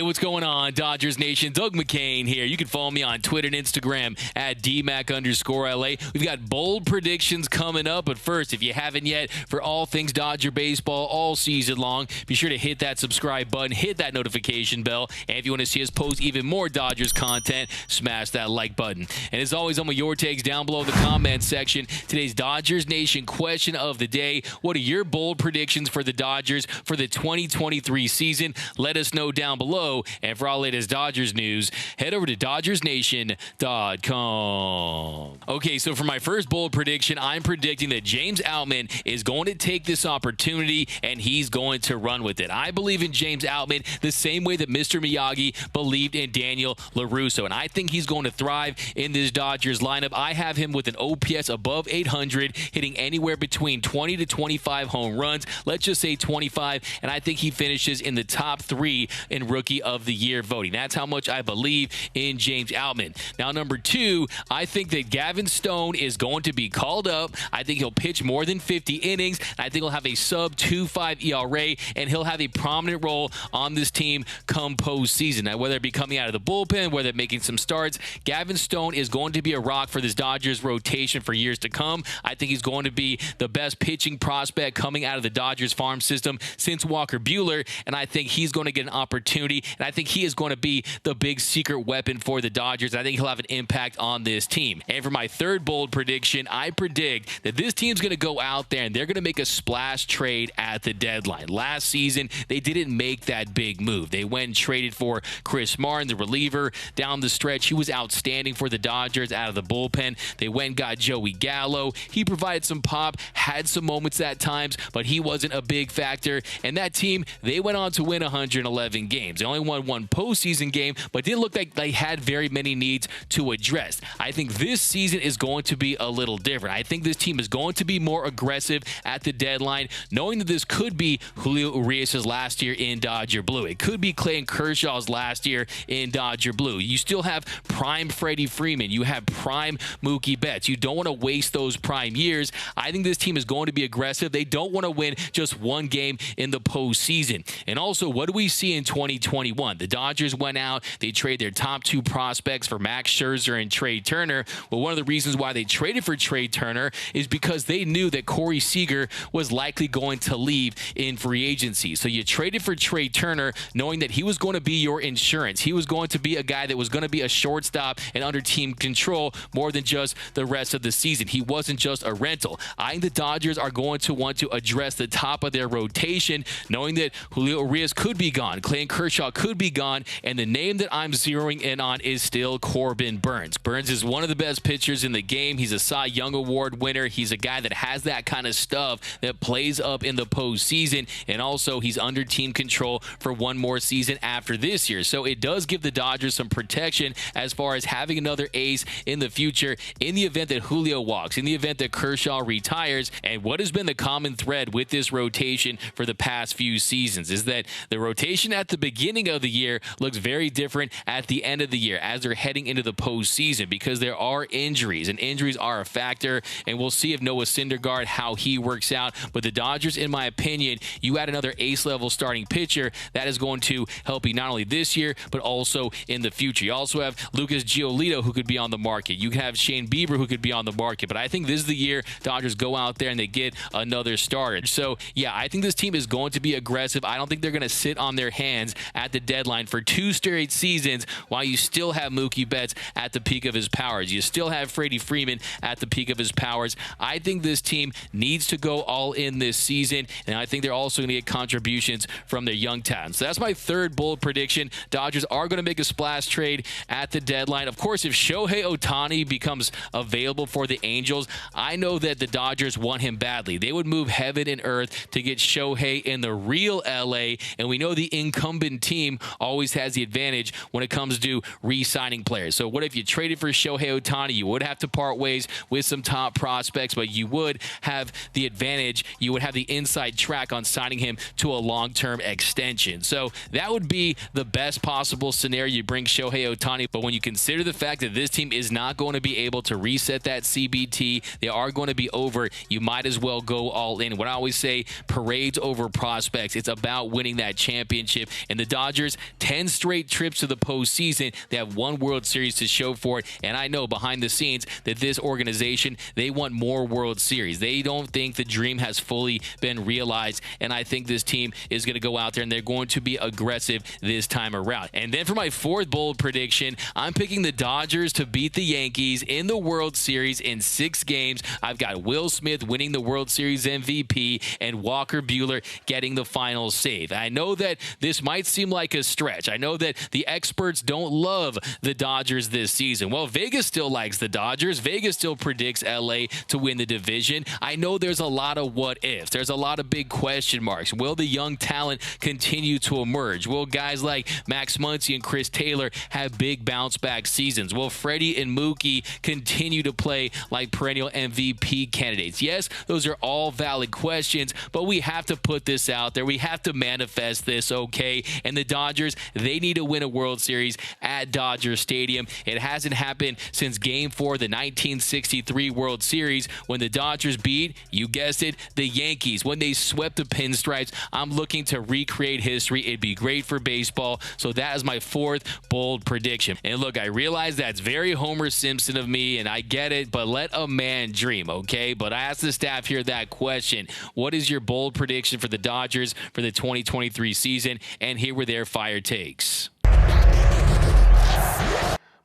what's going on, Dodgers Nation? Doug McCain here. You can follow me on Twitter and Instagram at DMac_LA. We've got bold predictions coming up, but first, if you haven't yet, for all things Dodger baseball all season long, be sure to hit that subscribe button, hit that notification bell, and if you want to see us post even more Dodgers content, smash that like button. And as always, I'm with your takes down below in the comment section. Today's Dodgers Nation question of the day: what are your bold predictions for the Dodgers for the 2023 season? Let us know down below. And for all latest Dodgers news, head over to DodgersNation.com. Okay, so for my first bold prediction, I'm predicting that James Outman is going to take this opportunity and he's going to run with it. I believe in James Outman the same way that Mr. Miyagi believed in Daniel LaRusso, and I think he's going to thrive in this Dodgers lineup. I have him with an OPS above 800, hitting anywhere between 20 to 25 home runs. Let's just say 25, and I think he finishes in the top 3 in Rookie of the Year voting. That's how much I believe in James Outman. Now, number 2, I think that Gavin Stone is going to be called up. I think he'll pitch more than 50 innings. I think he'll have a sub 2.5 ERA, and he'll have a prominent role on this team come postseason. Now, whether it be coming out of the bullpen, whether making some starts, Gavin Stone is going to be a rock for this Dodgers rotation for years to come. I think he's going to be the best pitching prospect coming out of the Dodgers farm system since Walker Buehler, and I think he's going to get an opportunity, and I think he is going to be the big secret weapon for the Dodgers. I think he'll have an impact on this team. And for my third bold prediction, I predict that this team's going to go out there and they're going to make a splash trade at the deadline. Last season, they didn't make that big move. They went and traded for Chris Martin, the reliever, down the stretch. He was outstanding for the Dodgers out of the bullpen. They went and got Joey Gallo. He provided some pop, had some moments at times, but he wasn't a big factor. And that team, they went on to win 111 games. They only won one postseason game, but didn't look like they had very many needs to address. I think this season is going to be a little different. I think this team is going to be more aggressive at the deadline, knowing that this could be Julio Urias' last year in Dodger Blue. It could be Clayton Kershaw's last year in Dodger Blue. You still have prime Freddie Freeman. You have prime Mookie Betts. You don't want to waste those prime years. I think this team is going to be aggressive. They don't want to win just one game in the postseason. And also, what do we see in 2021? The Dodgers went out. They traded their top 2 prospects for Max Scherzer and Trey Turner. Well, one of the reasons why they traded for Trey Turner is because they knew that Corey Seager was likely going to leave in free agency. So you traded for Trey Turner knowing that he was going to be your insurance. He was going to be a guy that was going to be a shortstop and under team control more than just the rest of the season. He wasn't just a rental. I think the Dodgers are going to want to address the top of their rotation, knowing that Julio Urias could be gone, Clayton Kershaw could be gone, and the name that I'm zeroing in on is still Corbin Burnes. Burnes is one of the best pitchers in the game. He's a Cy Young Award winner. He's a guy that has that kind of stuff that plays up in the postseason, and also he's under team control for one more season after this year. So it does give the Dodgers some protection as far as having another ace in the future in the event that Julio walks, in the event that Kershaw retires. And what has been the common thread with this rotation for the past few seasons is that the rotation at the beginning of the year looks very different at the end of the year as they're heading into the postseason, because there are injuries, and injuries are a factor, and we'll see if Noah Syndergaard, how he works out. But the Dodgers, in my opinion, you add another ace-level starting pitcher, that is going to help you not only this year, but also in the future. You also have Lucas Giolito, who could be on the market. You have Shane Bieber, who could be on the market. But I think this is the year Dodgers go out there and they get another starter. So, yeah, I think this team is going to be aggressive. I don't think they're going to sit on their hands at the deadline for 2 straight seasons while you still have Mookie Betts at the peak of his powers. You still have Freddie Freeman at the peak of his powers. I think this team needs to go all in this season, and I think they're also going to get contributions from their young talent. So that's my third bold prediction. Dodgers are going to make a splash trade at the deadline. Of course, if Shohei Ohtani becomes available for the Angels, I know that the Dodgers want him badly. They would move heaven and earth to get Shohei in the real LA, and we know the incumbent team always has the advantage when it comes to re-signing players. So what if you traded for Shohei Ohtani? You would have to part ways with some top prospects, but you would have the advantage. You would have the inside track on signing him to a long-term extension. So that would be the best possible scenario. You bring Shohei Ohtani, but when you consider the fact that this team is not going to be able to reset that CBT, they are going to be over, you might as well go all in. What I always say, parades over prospects. It's about winning that championship, and the Dodgers Dodgers 10 straight trips to the postseason. They have one World Series to show for it, and I know behind the scenes that this organization, they want more World Series. They don't think the dream has fully been realized, and I think this team is going to go out there and they're going to be aggressive this time around. And then for my fourth bold prediction, I'm picking the Dodgers to beat the Yankees in the World Series in 6 games. I've got Will Smith winning the World Series MVP and Walker Buehler getting the final save. I know that this might seem like a stretch. I know that the experts don't love the Dodgers this season. Well, Vegas still likes the Dodgers. Vegas still predicts LA to win the division. I know there's a lot of what ifs. There's a lot of big question marks. Will the young talent continue to emerge? Will guys like Max Muncy and Chris Taylor have big bounce back seasons? Will Freddie and Mookie continue to play like perennial MVP candidates? Yes, those are all valid questions, but we have to put this out there. We have to manifest this, okay? And the Dodgers, they need to win a World Series at Dodger Stadium. It hasn't happened since Game 4 of the 1963 World Series when the Dodgers beat, you guessed it, the Yankees. When they swept the Pinstripes, I'm looking to recreate history. It'd be great for baseball. So that is my fourth bold prediction. And look, I realize that's very Homer Simpson of me, and I get it, but let a man dream, okay? But I asked the staff here that question. What is your bold prediction for the Dodgers for the 2023 season? And here were their fire takes.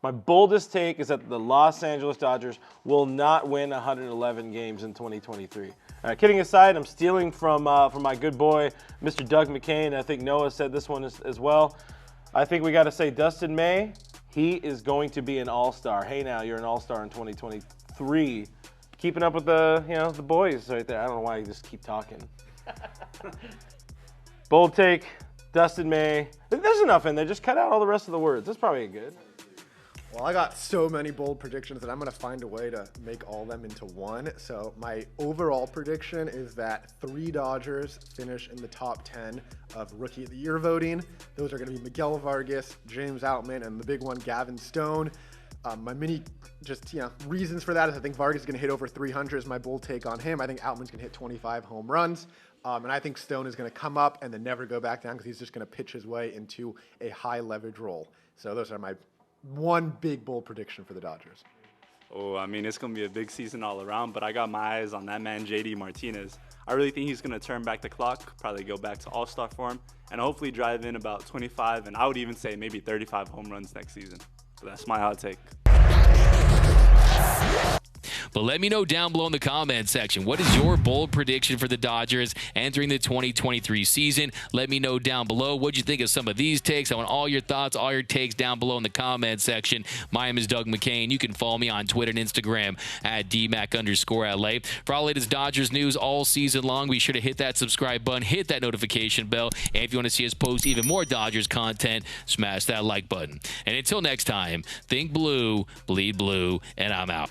My boldest take is that the Los Angeles Dodgers will not win 111 games in 2023. Kidding aside, I'm stealing from my good boy, Mr. Doug McCain. I think Noah said this one as well. I think we got to say Dustin May, he is going to be an all-star. Hey, now you're an all-star in 2023. Keeping up with the boys right there. I don't know why you just keep talking. Bold take, Dustin May. There's enough in there. Just cut out all the rest of the words. That's probably good. Well, I got so many bold predictions that I'm going to find a way to make all of them into one. So my overall prediction is that 3 Dodgers finish in the top 10 of Rookie of the Year voting. Those are going to be Miguel Vargas, James Outman, and the big one, Gavin Stone. My reasons for that is I think Vargas is going to hit over 300 is my bold take on him. I think Outman's going to hit 25 home runs. And I think Stone is going to come up and then never go back down because he's just going to pitch his way into a high leverage role. So those are my one big bold prediction for the Dodgers. Oh, I mean, it's going to be a big season all around, but I got my eyes on that man, JD Martinez. I really think he's going to turn back the clock, probably go back to all-star form, and hopefully drive in about 25, and I would even say maybe 35 home runs next season. So that's my hot take. But let me know down below in the comment section, what is your bold prediction for the Dodgers entering the 2023 season? Let me know down below. What'd you think of some of these takes? I want all your thoughts, all your takes down below in the comment section. My name is Doug McCain. You can follow me on Twitter and Instagram at DMac_LA. For all the latest Dodgers news all season long, be sure to hit that subscribe button, hit that notification bell, and if you want to see us post even more Dodgers content, smash that like button. And until next time, think blue, bleed blue, and I'm out.